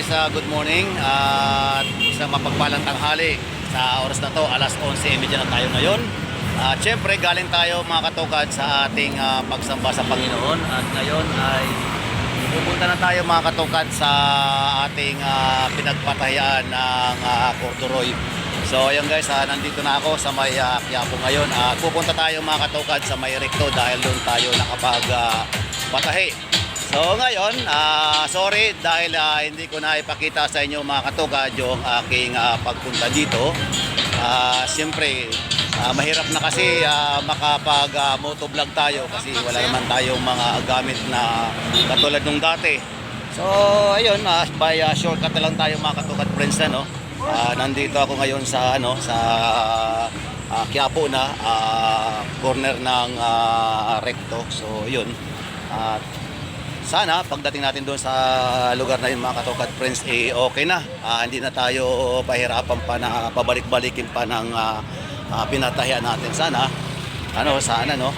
guys, good morning at isang mapagpalang tanghali. Sa oras na to, alas 11:30 na tayo ngayon. At syempre galing tayo mga katokad sa ating pagsamba sa Panginoon. At ngayon ay pupunta na tayo mga katokad sa ating pinagpatayaan ng Corduroy. So ayun guys, nandito na ako sa may Quiapo ngayon. At pupunta tayo mga katokad sa may Recto dahil doon tayo nakapagpatahi. So ngayon, sorry dahil hindi ko na ipakita sa inyo mga katokad yung aking pagpunta dito. Siyempre, mahirap na kasi makapag motovlog tayo kasi wala naman tayong mga gamit na katulad nung dati. So ayun, by shortcut na lang tayo mga katokad friends na, no? Nandito ako ngayon sa Quiapo na corner ng Recto. So yun. Sana pagdating natin doon sa lugar na yun mga katokad friends, okay na. Hindi na tayo pahirapan pa na pabalik-balikin pa ng pinatahian natin. Sana no.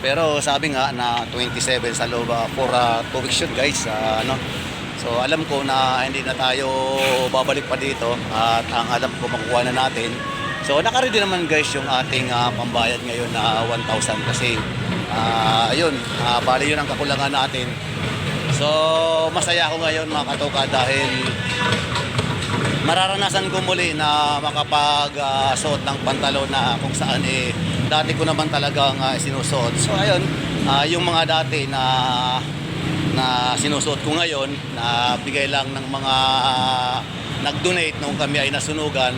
Pero sabi nga na 27 sa loob for 2 weeks yun guys. So alam ko na hindi na tayo babalik pa dito at ang alam ko makukuha na natin. So naka-ready naman guys yung ating pambayad ngayon na 1,000 kasi ayun, bali yun ang kakulangan natin. So masaya ako ngayon mga katokad dahil mararanasan ko muli na makapag-suot ng pantalon na kung saan dati ko naman talagang sinusuot. So ayun, yung mga dati na sinusuot ko ngayon na bigay lang ng mga nag-donate nung kami ay nasunugan.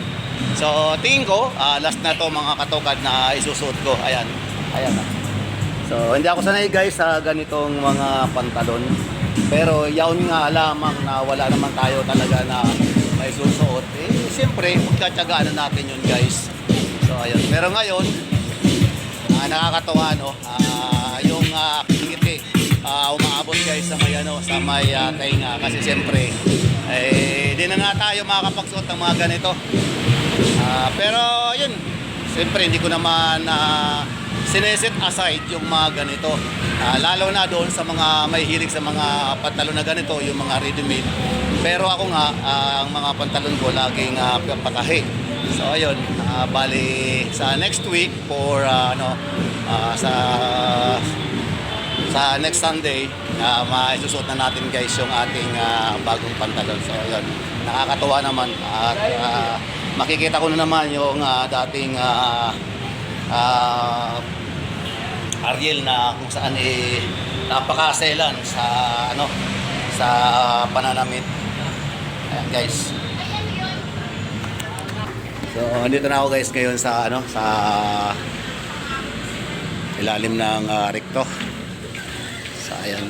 So tingin ko last na to mga katokad na isusuot ko. Ayan. So hindi ako sanay guys sa ganitong mga pantalon. Pero yaon nga lamang na wala naman tayo talaga na may susuot. Siyempre magtsatsagaan na natin yun guys. So ayun. Pero ngayon nakakatawa no. Yung ngiti umaabot guys sa may tainga kasi siyempre di na nga tayo makakapagsuot ng mga ganito. Pero yun, siyempre hindi ko naman sineset aside yung mga ganito. Lalo na doon sa mga may hilig sa mga pantalon na ganito, yung mga ready-made. Pero ako nga, ang mga pantalon ko laging patahi. So ayun, bali sa next week for sa next Sunday, maisusot na natin guys yung ating bagong pantalon. So ayun, nakakatuwa naman at makikita ko na naman yung dating Ariel na kung saan napakaselan sa pananamit. Ayan guys. So andito na ako guys ngayon sa sa ilalim ng Recto. So ayan.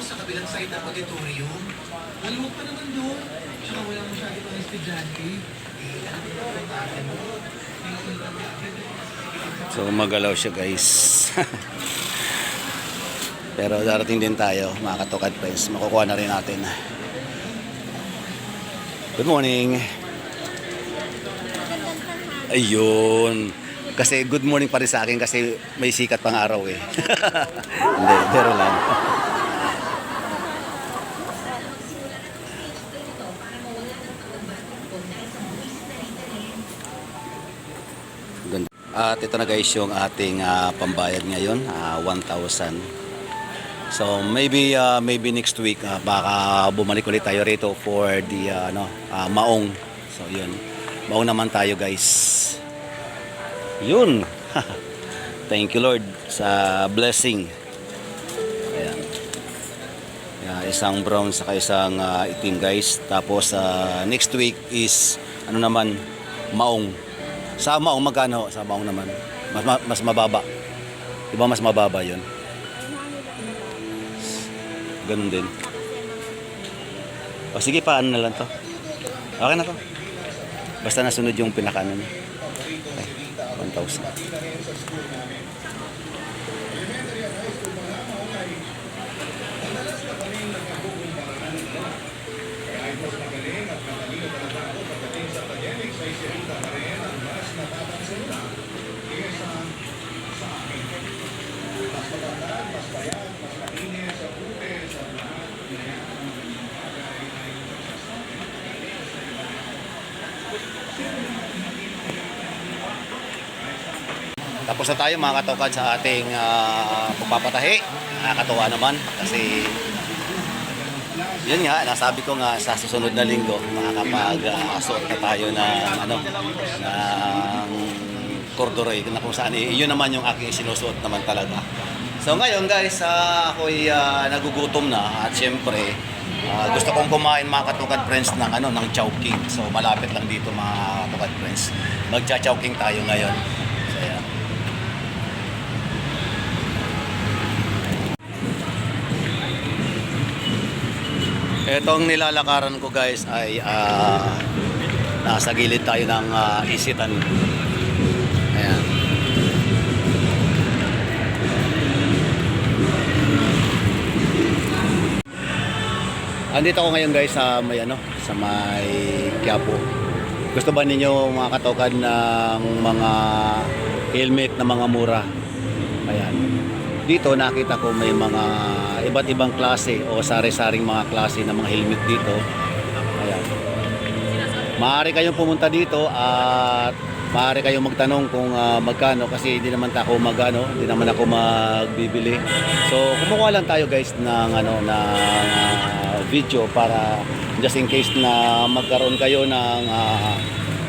Sa kabilang side ng auditorium. Maluwag pa naman doon. Saka wala masyado pang estudyante. So magalaw siya guys. Pero darating din tayo mga katokad friends. Makukuha na rin natin. Good morning. Ayun. Kasi good morning pa rin sa akin kasi may sikat pang araw eh. Hindi, pero lang. At ito na guys yung ating pambayad ngayon, 1,000. So maybe next week baka bumalik ulit tayo rito for the maong. So yun. Maong naman tayo guys. Yun. Thank you Lord sa blessing. Ayan. Isang brown saka isang itim guys. Tapos next week is naman maong. Sa maong magkano? Sa maong naman. Mas mababa. Diba mas mababa yun? Ganun din. O sige pa, na lang to. Okay na to. Basta nasunod yung pinakaano niya. Okay. 1,000. Mas matandaan, mas bayad, mas malinis, sa buti. tapos na tayo mga katokad sa ating pagpapatahi. Nakakatuwa naman kasi yun nga, nasabi ko nga sa susunod na linggo makakapag-suot na tayo ng corduroy na kung saan yun naman yung aking sinusuot naman talaga. So ngayon guys, ako'y nagugutom na at syempre gusto kong kumain mga katokad friends ng chowking. So malapit lang dito mga katokad friends. Magcha-chowking tayo ngayon. So yeah. Etong nilalakaran ko guys ay nasa gilid tayo ng isitan. Ayan. Andito ako ngayon guys sa may sa may Quiapo. Gusto ba ninyo mga katokad ng mga helmet na mga mura? Ayan. Dito nakita ko may mga iba't ibang klase o sari-saring mga klase ng mga helmet dito. Ayan. Maaari kayong pumunta dito at maaari kayong magtanong kung magkano kasi hindi naman ako hindi naman ako magbibili. So kumukuha lang tayo guys ng video para just in case na magkaroon kayo ng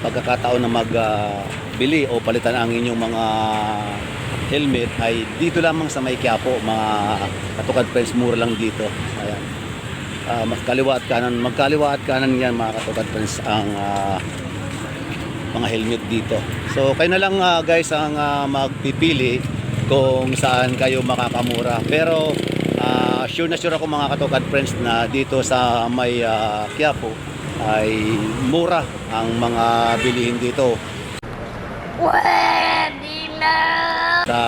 pagkakataon na magbili o palitan ang inyong mga helmet ay dito lamang sa may Quiapo mga katokad friends, mura lang dito. Ayan. Magkaliwa at kanan yan mga katokad friends ang mga helmet dito. So kayo na lang guys ang magpipili kung saan kayo makakamura. Pero sure na sure ako mga katokad friends na dito sa may Quiapo ay mura ang mga bilihin dito. Pwede na! Sa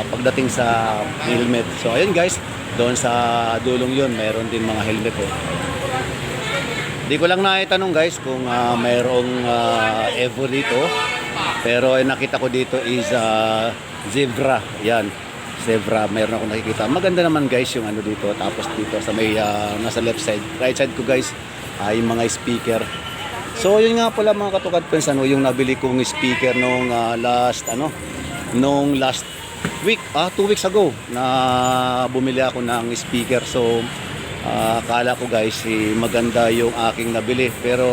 pagdating sa helmet. So ayun guys, doon sa dulong yun mayroon din mga helmet Di ko lang naitanong guys kung mayroong Evo dito. Pero nakita ko dito is zebra. Yan, zebra, mayroon ako nakikita. Maganda naman guys yung dito. Tapos dito sa may nasa left side, right side ko guys ay mga speaker. So yun nga pala mga katokad friends, yung nabili kong speaker nung last week, 2 weeks ago na bumili ako ng speaker. So akala ko guys maganda yung aking nabili, pero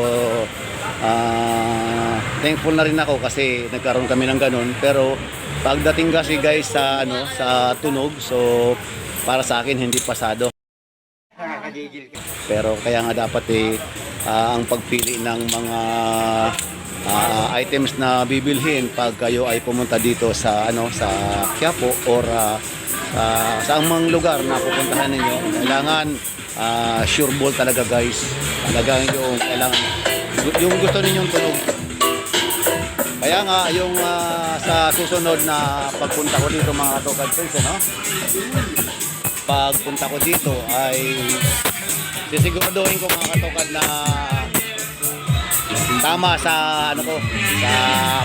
thankful na rin ako kasi nagkaroon kami ng ganun. Pero pagdating kasi guys sa sa tunog, so para sa akin hindi pasado. Pero kaya nga dapat ang pagpili ng mga items na bibilhin pag kayo ay pumunta dito sa sa Quiapo or sa mang lugar na pupuntahan ninyo, kailangan sure ball talaga guys. Talagang yung kailangan yung gusto ninyong tunog. Kaya nga yung sa susunod na pagpunta ko dito mga katokad friends, pagpunta ko dito ay sisiguraduhin ko mga katokad na tama sa sa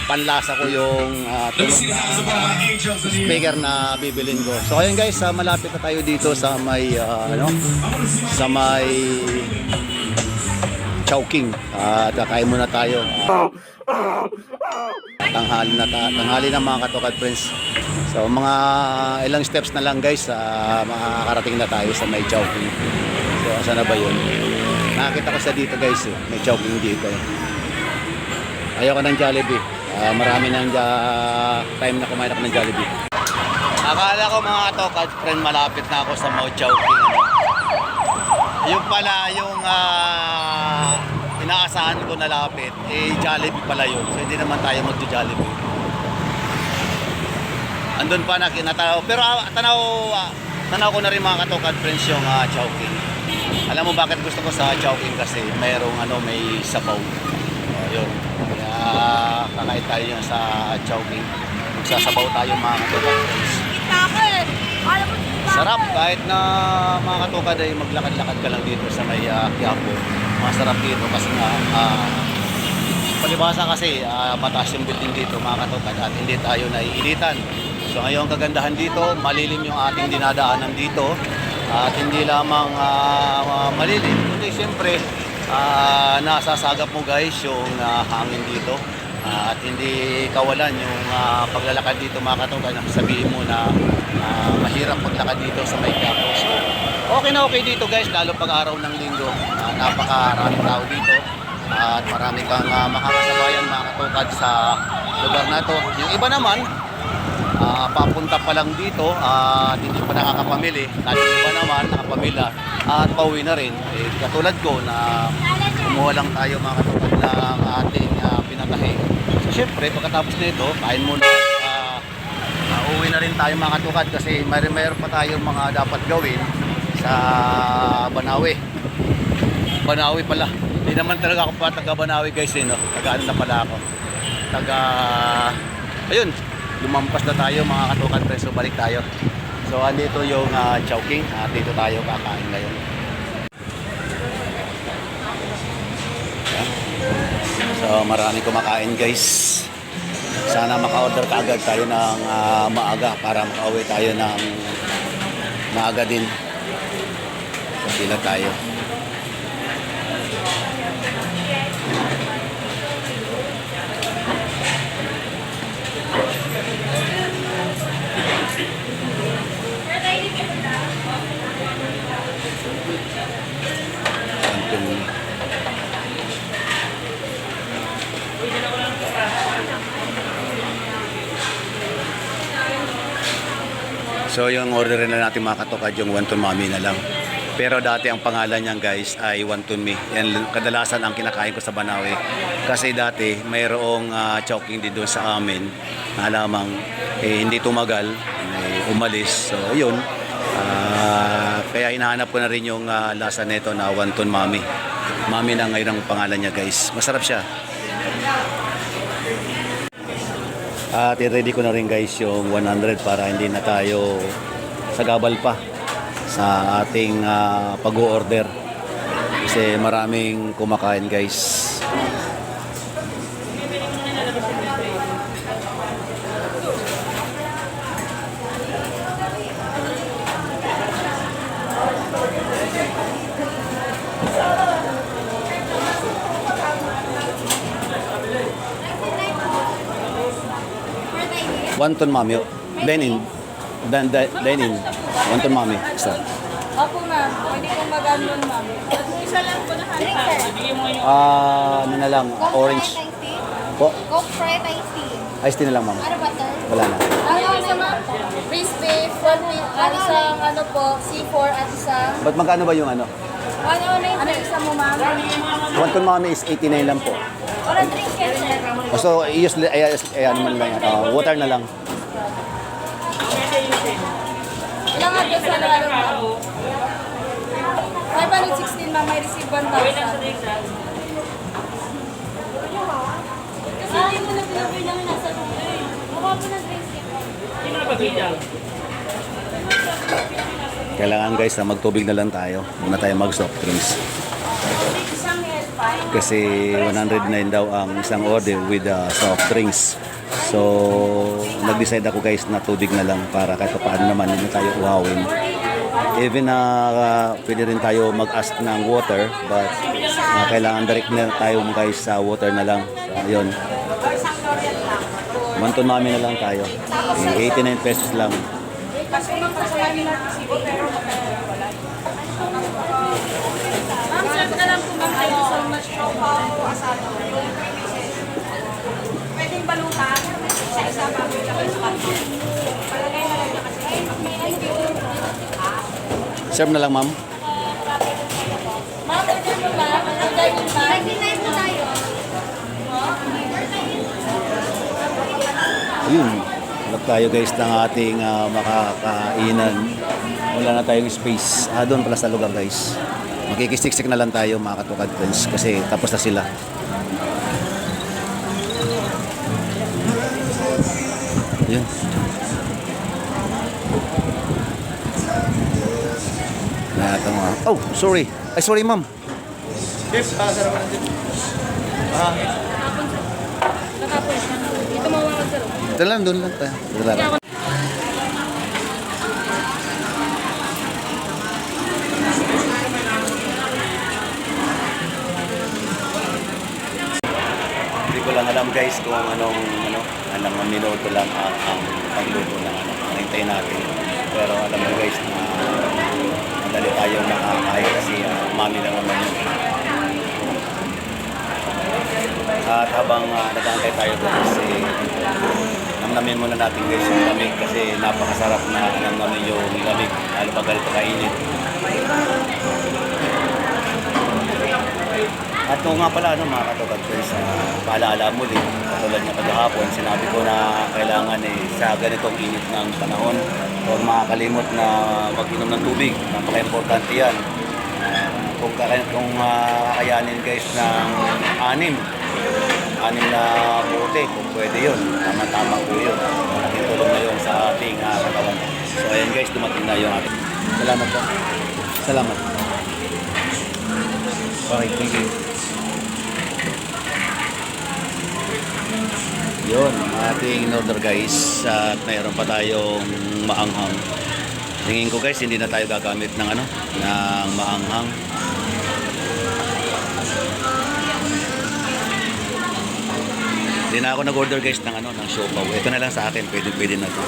panlasa ko yung tunog speaker na bibilin ko. So ayun guys, malapit na tayo dito sa may sa may chowking. Kakain muna tayo. Tanghali na mga katokad friends. So mga ilang steps na lang guys, makakarating na tayo sa may chowking. So saan na ba yun? Nakakita ko sa dito guys, may chowking dito. Ayoko ng Jollibee. Marami nang time na kumain ako ng Jollibee. Akala ko mga katokad friend, malapit na ako sa Mau Chowking. Yung pala yung inaasahan ko na lapit, Jollibee pala yun. So hindi naman tayo magjo-Jollibee. Andun pa natanaw. Pero tanaw ko na rin mga katokad friends yung Chowking. Alam mo bakit gusto ko sa Chowking? Kasi mayroong may sabaw. Yun. Kaya kakain tayo yun sa Chowking. Magsasabaw tayo mga katokad friends. Sarap kahit na mga katokad ay maglakad-lakad ka lang dito sa may Quiapo. Masarap dito kasi nga palibasa kasi mataas yung building dito mga katokad at hindi tayo naiinitan. So ngayon kagandahan dito, malilim yung ating dinadaanan dito at hindi lamang malilim, kundi siyempre nasasagap mo guys yung hangin dito at hindi kawalan yung paglalakad dito mga katukan. Sabihin mo na mahirap maglakad dito sa may Quiapo. So, okay na okay dito guys, lalo pag araw ng linggo. Napakaraming tao dito at marami kang makakasabayan mga katukad sa lugar na to. Yung iba naman, papunta pa lang dito at hindi pa nakakapamili. At yung iba naman nakapamila at pauwi na rin. Katulad ko na kumuha lang tayo mga katukad ng ating pinatahe. So syempre pagkatapos nito, kain muna. Uwi na rin tayo mga katukad kasi mayroon pa tayong mga dapat gawin sa Banawe. Banawe pala. Hindi naman talaga ako pa taga Banawe guys no? Taga ano na pala ako. Ayun, lumampas na tayo mga katukan friends. So balik tayo. So andito yung Chowking at dito tayo kakain ngayon. So marami kumakain guys. Sana maka-order kaagad tayo ng maaga para makauwi tayo ng maaga din. So sila tayo. So yung order na natin mga katukad yung wonton mami na lang. Pero dati ang pangalan niyan guys ay wonton mi. Yan kadalasan ang kinakain ko sa Banawe. Kasi dati mayroong Chowking din doon sa amin. Alamang hindi tumagal, umalis. So yun. Kaya hinahanap ko na rin yung lasa nito na wonton mami. Mami na ngayon ang pangalan niya guys. Masarap siya. At i-ready ko na rin guys yung 100 para hindi na tayo sagabal pa sa ating pag-order. Kasi maraming kumakain guys. Wonton mami. Lenin. Lenin. Wonton mami. Isa. Opo ma'am, pwede kong magano ma'am. Isa lang po na hanap. Ano na lang, orange. Po? Coke Sprite iced tea. Iced tea na lang ma'am. Ano butter? Wala na. Ano sa ma'am? Braised beef, isang ano po, C4 at isang... Ba't magkano ba yung ano? Ano isa mo ma'am? Wonton mami is 89 lang po. Wala drink yan sir. So, ano man lang yan. Water na lang. Ilang nga doon sa ano ma'am? 516 ma'am, may receive 1,000. Kasi hindi mo na pinapay lang nasa loob eh. Mukha po ng drinks yan. Kailangan guys na magtubig na lang tayo. Muna tayo mag soft drinks. Isang L5. Kasi 109 daw ang isang order with soft drinks. So, nag-decide ako guys na tubig na lang para kahit paano naman hindi tayo uhawin. Even na pwede rin tayo mag-ask ng water, but kailangan direct na tayo guys sa water na lang. So, ayun. Wonton mami na lang tayo. 89 pesos lang. Kasi magpapalami na resibo pero wala. Ma'am, serve ka lang po ma'am. Thank you so much po. Asado. Pwedeng balutan. Isa-isa ma'am. Palagay na lang niya kasi. Thank you. Serve na lang ma'am. Ma'am, pwede mo ma'am. Ang dining ma'am. 99 po tayo. Ayun. Hanap tayo guys ng ating makakainan. Wala na tayong space. Doon pala sa lugar guys. Makikistiksik na lang tayo mga katukad friends kasi tapos na sila. Yun. Oh, sorry. Ay, sorry ma'am. Chef, sarapan natin. Ito mawawag sa loob. Doon lang tayo. Doon lang. ko lang alam guys kung anong minuto lang ang pagluto ng hintayin natin. Pero alam mo guys na madali tayong makakain kasi mami lang naman yun. At habang nag-aantay tayo guys, namnamin muna natin guys yung lamig kasi napakasarap na namnamin yung lamig lalo pag ganito kainit. At kung nga pala mga katugad guys, paalaala mo din katulad nga kagahapon sinabi ko na kailangan sa ganitong init ng panahon huwag makakalimot na mag-inom ng tubig, napaka-importante yan. Kung kakayanin guys ng anim na bote, kung pwede yun, tama-tama po yun. Malaking tulong na yun sa ating katawan. So ayan guys, dumating na yung ating. Salamat po. Salamat. Okay, thank you. Yun, ating in-order guys. At mayroon pa tayong maanghang. Tingin ko guys, hindi na tayo gagamit ng ng maanghang. Hindi na ako nag-order guys ng siopaw. Ito na lang sa akin, pwede na to.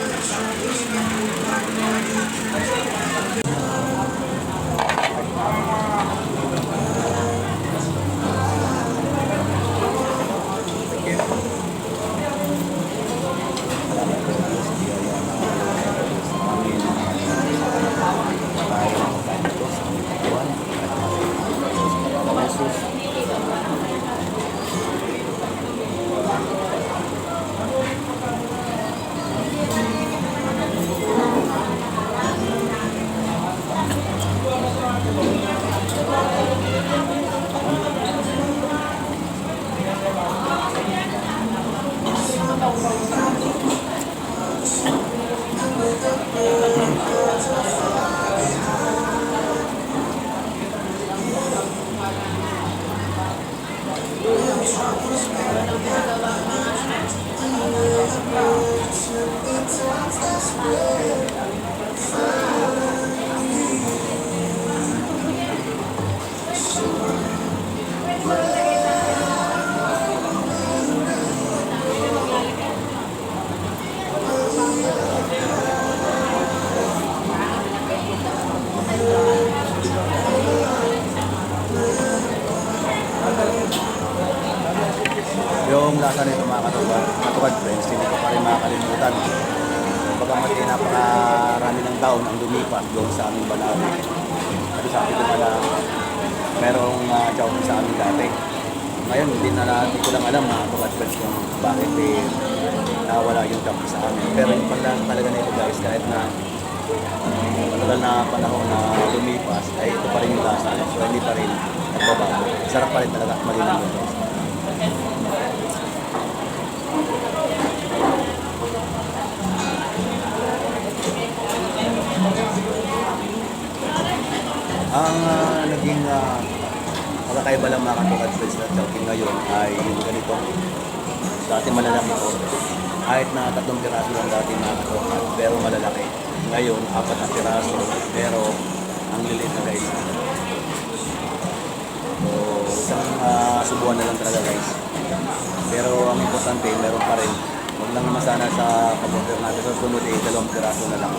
Yung lasa nito mga katugad friends, hindi ko pa rin makakalimutan. Bagamat napakarami ng taon ang lumipat doon sa aming banana. Kasi sabi ko pala, merong chowking sa amin dati. Ngayon, hindi ko lang alam mga katugad friends kung bakit nawala yung chowking sa amin. Pero yung talaga nito guys, kahit na matagal na panahon na lumipas, ay ito pa rin yung lasa. So hindi pa rin nagbabago. Sarap pa rin talaga at malinang yun guys. Ang naging magkakaiba lang mga katugad friends na chowking ngayon ay yung ganito. Dati malalaki po. Kahit na 3 piraso lang dati mga katugad, pero malalaki. Ngayon, 4 na piraso, pero ang lilit na guys. So, isang subuan na lang talaga guys. Pero ang importante, meron pa rin. Huwag lang naman sana sa kaboter natin. So, sunod 2 piraso na lang.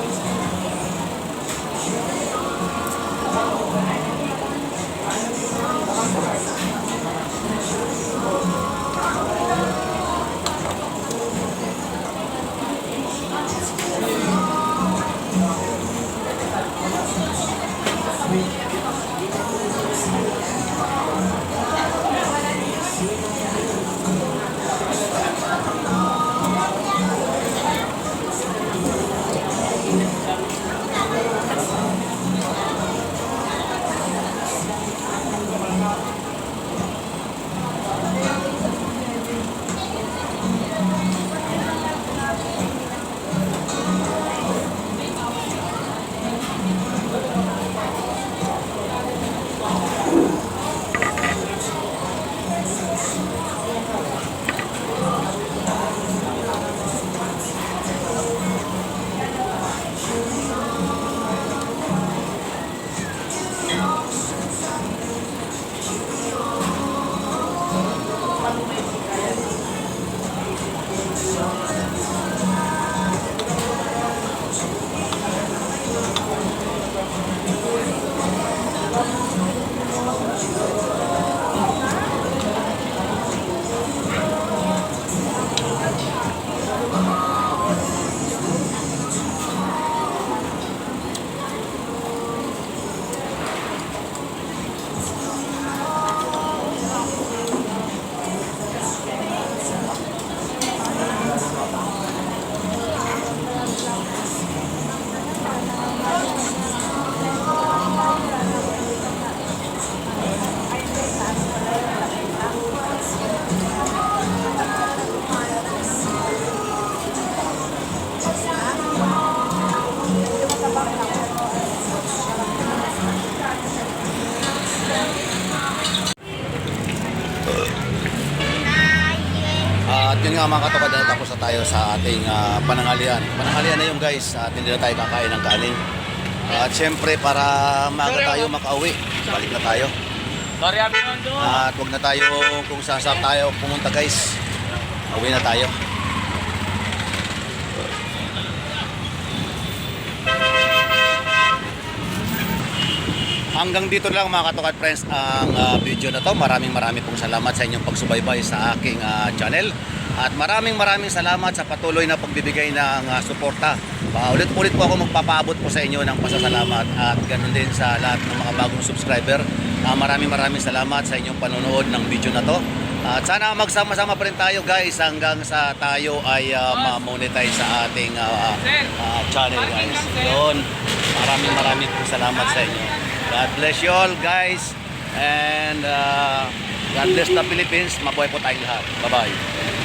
At yun nga mga katokad, tapos na tayo sa ating panangalian. Panangalian na yun guys, at hindi na tayo kakain ng kanin. At syempre para maaga tayo makauwi, balik na tayo. Sorry, Abinondo. At huwag na tayo kung saan saan tayo pumunta guys. Uwi na tayo. Hanggang dito lang mga katokad friends ang video na to. Maraming pong salamat sa inyong pagsubaybay sa aking channel. At maraming salamat sa patuloy na pagbibigay ng suporta. Ulit-ulit po ako magpapaabot po sa inyo ng pasasalamat. At ganun din sa lahat ng mga bagong subscriber. Maraming salamat sa inyong panonood ng video na to. At sana magsama-sama pa rin tayo guys hanggang sa tayo ay ma-monetize sa ating channel guys. Yun. Maraming po salamat sa inyo. God bless you all guys. And God bless the Philippines. Mabuhay po tayong lahat. Bye-bye.